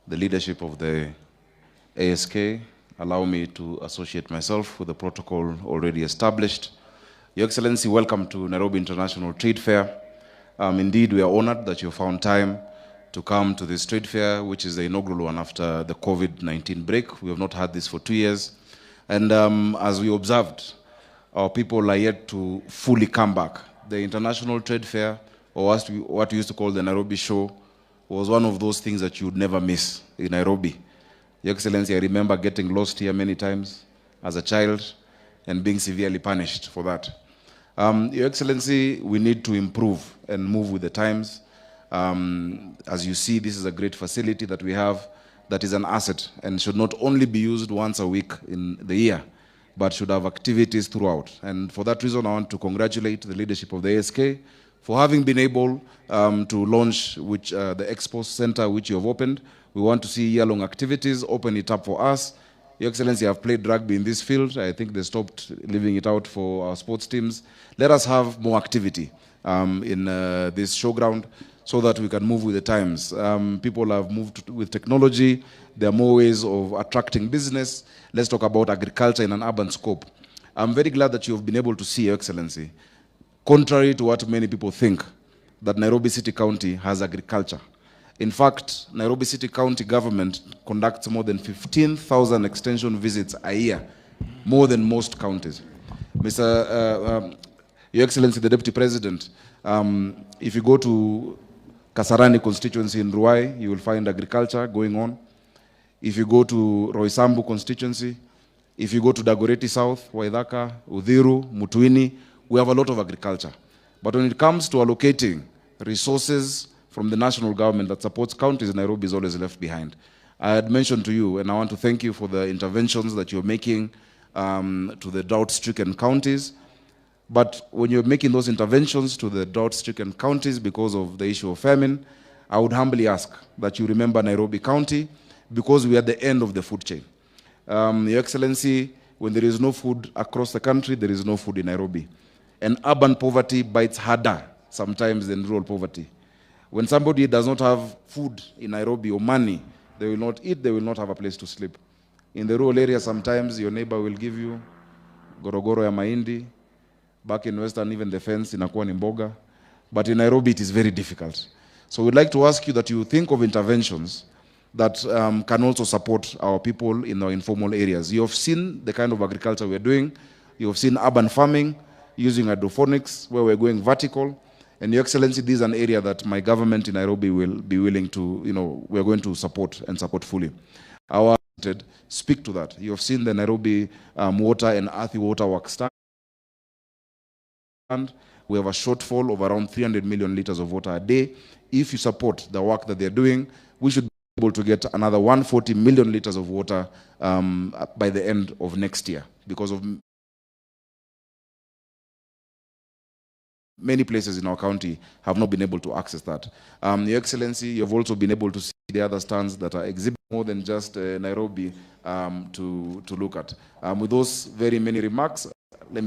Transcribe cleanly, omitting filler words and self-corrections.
the leadership of the ASK, allow me to associate myself with the protocol already established. Your Excellency, welcome to Nairobi International Trade Fair. Indeed, we are honored that you found time to come to this trade fair, which is the inaugural one after the COVID-19 break. We have not had this for 2 years. And as we observed, our people are yet to fully come back. The International Trade Fair, or what we used to call the Nairobi Show, was one of those things that you would never miss in Nairobi. Your Excellency, I remember getting lost here many times as a child and being severely punished for that. Your Excellency, we need to improve and move with the times. As you see, this is a great facility that we have that is an asset and should not only be used once a week in the year, but should have activities throughout. And for that reason, I want to congratulate the leadership of the ASK for having been able to launch the Expo Center which you have opened. We want to see year-long activities, open it up for us. Your Excellency, I've played rugby in this field. I think they stopped leaving it out for our sports teams. Let us have more activity in this showground so that we can move with the times. People have moved with technology. There are more ways of attracting business. Let's talk about agriculture in an urban scope. I'm very glad that you've been able to see, Your Excellency, contrary to what many people think, that Nairobi City County has agriculture. In fact, Nairobi City County government conducts more than 15,000 extension visits a year, more than most counties. Your Excellency, the Deputy President, if you go to Kasarani constituency in Ruai, you will find agriculture going on. If you go to Roysambu constituency, if you go to Dagoretti South, Waithaka, Udhiru, Mutuini, we have a lot of agriculture. But when it comes to allocating resources from the national government that supports counties, Nairobi is always left behind. I had mentioned to you, and I want to thank you for the interventions that you're making to the drought-stricken counties. But when you're making those interventions to the drought-stricken counties because of the issue of famine, I would humbly ask that you remember Nairobi County, because we are at the end of the food chain. Your Excellency, when there is no food across the country, there is no food in Nairobi. And urban poverty bites harder sometimes than rural poverty. When somebody does not have food in Nairobi or money, they will not eat, they will not have a place to sleep. In the rural area, sometimes your neighbor will give you gorogoro ya mahindi. Back in Western, even the fence inakuwa ni mboga. But in Nairobi, it is very difficult. So we'd like to ask you that you think of interventions that can also support our people in our informal areas. You have seen the kind of agriculture we're doing. You have seen urban farming, using hydroponics, where we're going vertical. And Your Excellency, this is an area that my government in Nairobi will be willing to, we're going to support and support fully. Our speak to that. You have seen the Nairobi water and earthy water works stand. We have a shortfall of around 300 million liters of water a day. If you support the work that they're doing, we should be able to get another 140 million liters of water by the end of next year, because of many places in our county have not been able to access that. Your Excellency, you have also been able to see the other stands that are exhibiting more than just Nairobi to look at. With those very many remarks, let me